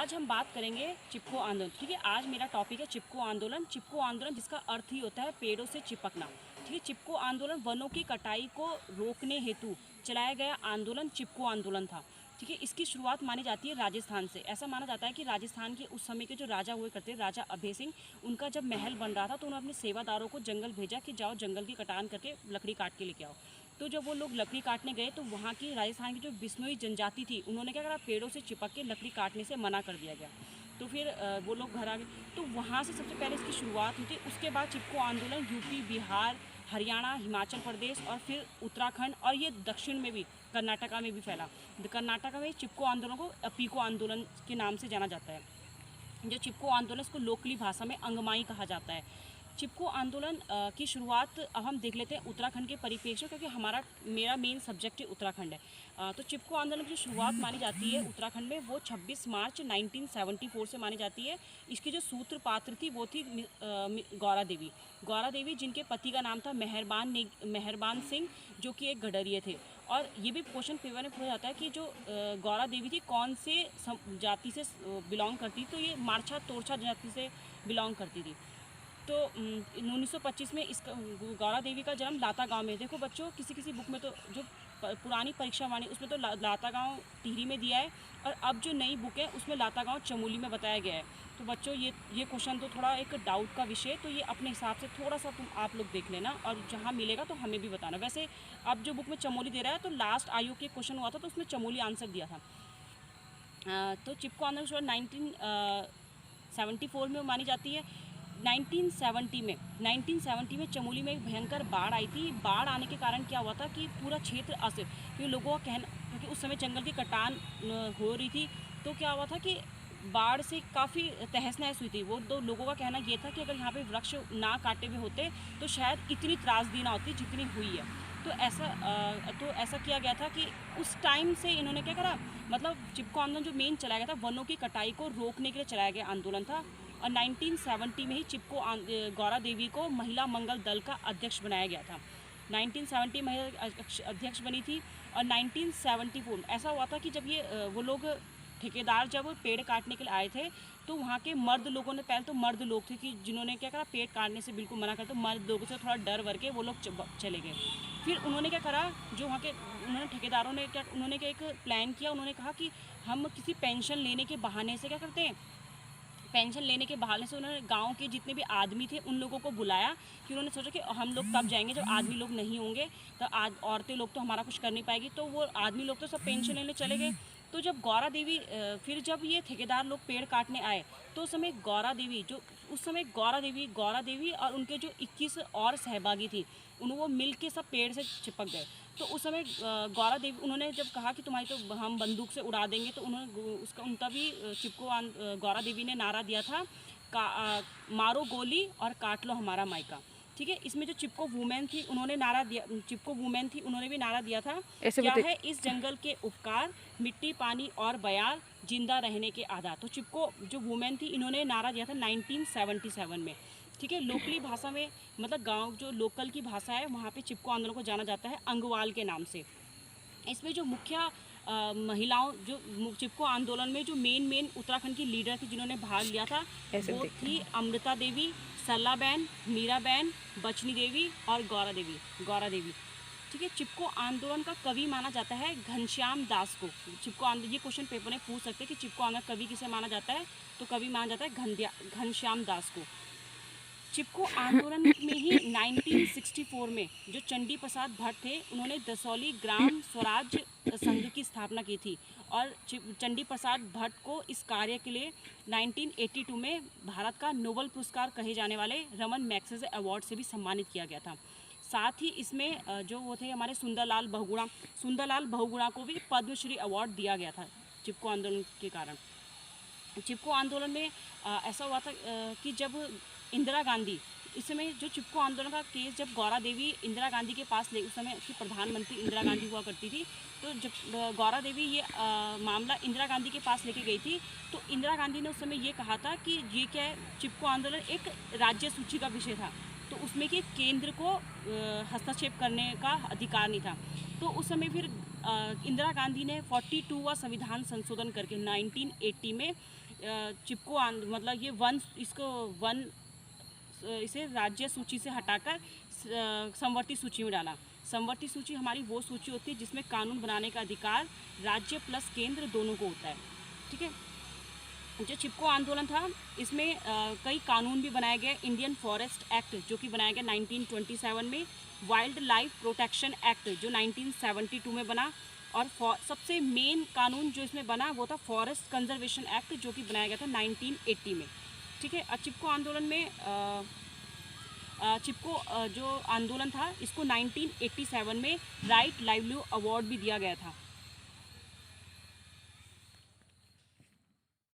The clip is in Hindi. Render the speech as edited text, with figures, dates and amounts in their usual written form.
आज हम बात करेंगे चिपको आंदोलन। ठीक है, आज मेरा टॉपिक है चिपको आंदोलन। चिपको आंदोलन जिसका अर्थ ही होता है पेड़ों से चिपकना। ठीक है, चिपको आंदोलन वनों की कटाई को रोकने हेतु चलाया गया आंदोलन चिपको आंदोलन था। ठीक है, इसकी शुरुआत मानी जाती है राजस्थान से। ऐसा माना जाता है कि राजस्थान के उस समय के जो राजा हुए करते, राजा अभय सिंह, उनका जब महल बन रहा था तो उन्होंने अपने सेवादारों को जंगल भेजा कि जाओ जंगल की कटान करके लकड़ी काट के लेके आओ। तो जब वो लोग लकड़ी काटने गए तो वहाँ की राजस्थान की जो बिश्नोई जनजाति थी, उन्होंने क्या करा, पेड़ों से चिपक के लकड़ी काटने से मना कर दिया गया। तो फिर वो लोग घर आ गए। तो वहाँ से सबसे पहले इसकी शुरुआत हुई थी। उसके बाद चिपको आंदोलन यूपी, बिहार, हरियाणा, हिमाचल प्रदेश और फिर उत्तराखंड और ये दक्षिण में भी कर्नाटका में भी फैला। कर्नाटका में चिपको आंदोलन को अपीको आंदोलन के नाम से जाना जाता है। जो चिपको आंदोलन, इसको लोकली भाषा में अंगमाई कहा जाता है। चिपको आंदोलन की शुरुआत अब हम देख लेते हैं उत्तराखंड के परिप्रेक्ष्य, क्योंकि मेरा मेन सब्जेक्ट ही उत्तराखंड है। तो चिपको आंदोलन की शुरुआत मानी जाती है उत्तराखंड में, वो 26 मार्च 1974 से मानी जाती है। इसकी जो सूत्रपात्र थी वो थी गौरा देवी। गौरा देवी जिनके पति का नाम था मेहरबान सिंह, जो कि एक गडरिये थे। और ये भी क्वेश्चन पेपर में पूछा जाता है कि जो गौरा देवी थी कौन से जाति से बिलोंग करती, तो ये मारछा तोरछा जाति से बिलोंग करती थी। तो 1925 में इस गौरा देवी का जन्म लाता गांव में। देखो बच्चों, किसी बुक में तो जो पुरानी परीक्षा वाणी उसमें तो लाता गांव टिहरी में दिया है, और अब जो नई बुक है उसमें लाता गांव चमोली में बताया गया है। तो बच्चों ये क्वेश्चन तो थोड़ा एक डाउट का विषय, तो ये अपने हिसाब से थोड़ा सा आप लोग देख लेना, और जहाँ मिलेगा तो हमें भी बताना। वैसे अब जो बुक में चमोली दे रहा है, तो लास्ट आयोग के क्वेश्चन हुआ था तो उसमें चमोली आंसर दिया था। तो चिपको आंदोलन 1974 में मानी जाती है। 1970 में चमोली में एक भयंकर बाढ़ आई थी। बाढ़ आने के कारण क्या हुआ था कि पूरा क्षेत्र अस्त, क्योंकि लोगों का कहना, क्योंकि उस समय जंगल की कटान हो रही थी, तो क्या हुआ था कि बाढ़ से काफ़ी तहस नहस हुई थी। वो दो लोगों का कहना ये था कि अगर यहाँ पे वृक्ष ना काटे हुए होते तो शायद इतनी त्रासदी ना होती जितनी हुई है। तो ऐसा किया गया था कि उस टाइम से इन्होंने क्या करा, मतलब चिपको आंदोलन जो मेन चलाया गया था वनों की कटाई को रोकने के लिए चलाया गया आंदोलन था। और 1970 में ही चिपको गौरा देवी को महिला मंगल दल का अध्यक्ष बनाया गया था। 1970 महिला अध्यक्ष बनी थी। और 1974 ऐसा हुआ था कि जब ये वो लोग ठेकेदार जब पेड़ काटने के लिए आए थे, तो वहाँ के मर्द लोगों ने, पहले तो मर्द लोग थे कि जिन्होंने क्या करा, पेड़ काटने से बिल्कुल मना कर, तो मर्द लोगों से थोड़ा डर वर के वो लोग चले गए। फिर उन्होंने क्या करा, जो वहाँ के ठेकेदारों ने उन्होंने क्या एक प्लान किया। उन्होंने कहा कि हम किसी पेंशन लेने के बहाने से क्या करते हैं, पेंशन लेने के बहाने से उन्होंने गांव के जितने भी आदमी थे उन लोगों को बुलाया, कि उन्होंने सोचा कि हम लोग तब जाएंगे जब आदमी लोग नहीं होंगे, तो औरतें लोग तो हमारा कुछ कर नहीं पाएगी। तो वो आदमी लोग तो सब पेंशन लेने चले गए। तो जब गौरा देवी फिर जब ये ठेकेदार लोग पेड़ काटने आए, तो उस समय गौरा देवी और उनके जो 21 और सहभागी थी, वो मिल के सब पेड़ से चिपक गए। तो उस समय गौरा देवी, उन्होंने जब कहा कि तुम्हारी तो हम बंदूक से उड़ा देंगे, तो उनका भी गौरा देवी ने नारा दिया था, मारो गोली और काट लो हमारा मायका। ठीक है, इसमें जो चिपको वुमेन थी उन्होंने भी नारा दिया था, क्या है इस जंगल के उपकार, मिट्टी पानी और बयार, जिंदा रहने के आधार। तो चिपको जो वुमेन थी, इन्होंने नारा दिया था 1977 में। ठीक है, लोकली भाषा में, मतलब गांव जो लोकल की भाषा है, वहाँ पे चिपको आंदोलन को जाना जाता है अंगवाल के नाम से। इसमें जो मुख्य महिलाओं, जो चिपको आंदोलन में जो मेन उत्तराखंड की लीडर थी जिन्होंने भाग लिया था, वो थी अमृता देवी, सरला बहन, मीरा बहन, बचनी देवी और गौरा देवी। ठीक है, चिपको आंदोलन का कवि माना जाता है घनश्याम दास को। चिपको आंदोलन, ये क्वेश्चन पेपर में पूछ सकते हैं कि चिपको आंदोलन कवि किसे माना जाता है, तो कवि माना जाता है घनश्याम दास को। चिपको आंदोलन में ही 1964 में जो चंडी प्रसाद भट्ट थे, उन्होंने दसौली ग्राम स्वराज संघ की स्थापना की थी। और चंडी प्रसाद भट्ट को इस कार्य के लिए 1982 में भारत का नोबेल पुरस्कार कहे जाने वाले रमन मैग्सेसे अवार्ड से भी सम्मानित किया गया था। साथ ही इसमें जो वो थे हमारे सुंदरलाल बहुगुणा को भी पद्मश्री अवार्ड दिया गया था चिपको आंदोलन के कारण। चिपको आंदोलन में ऐसा हुआ था कि जब इंदिरा गांधी, इस समय जो चिपको आंदोलन का केस जब गौरा देवी इंदिरा गांधी के पास ले, उस समय की प्रधानमंत्री इंदिरा गांधी हुआ करती थी, तो जब गौरा देवी ये मामला इंदिरा गांधी के पास लेके गई थी, तो इंदिरा गांधी ने उस समय ये कहा था कि ये क्या है, चिपको आंदोलन एक राज्य सूची का विषय था, तो उसमें कि केंद्र को हस्तक्षेप करने का अधिकार नहीं था। तो उस समय फिर इंदिरा गांधी ने 42वां संविधान संशोधन करके 1980 में चिपको मतलब ये वन, इसको वन, इसे राज्य सूची से हटाकर समवर्ती सूची में डाला। समवर्ती सूची हमारी वो सूची होती है जिसमें कानून बनाने का अधिकार राज्य प्लस केंद्र दोनों को होता है। ठीक है, जो चिपको आंदोलन था इसमें कई कानून भी बनाए गए। इंडियन फॉरेस्ट एक्ट जो कि बनाया गया 1927 में, वाइल्ड लाइफ प्रोटेक्शन एक्ट जो 1972 में बना, और सबसे मेन कानून जो इसमें बना वो था फॉरेस्ट कंजर्वेशन एक्ट जो कि बनाया गया था 1980 में। ठीक है, चिपको आंदोलन में चिपको जो आंदोलन था इसको 1987 में राइट लाइवलीहुड अवार्ड भी दिया गया था।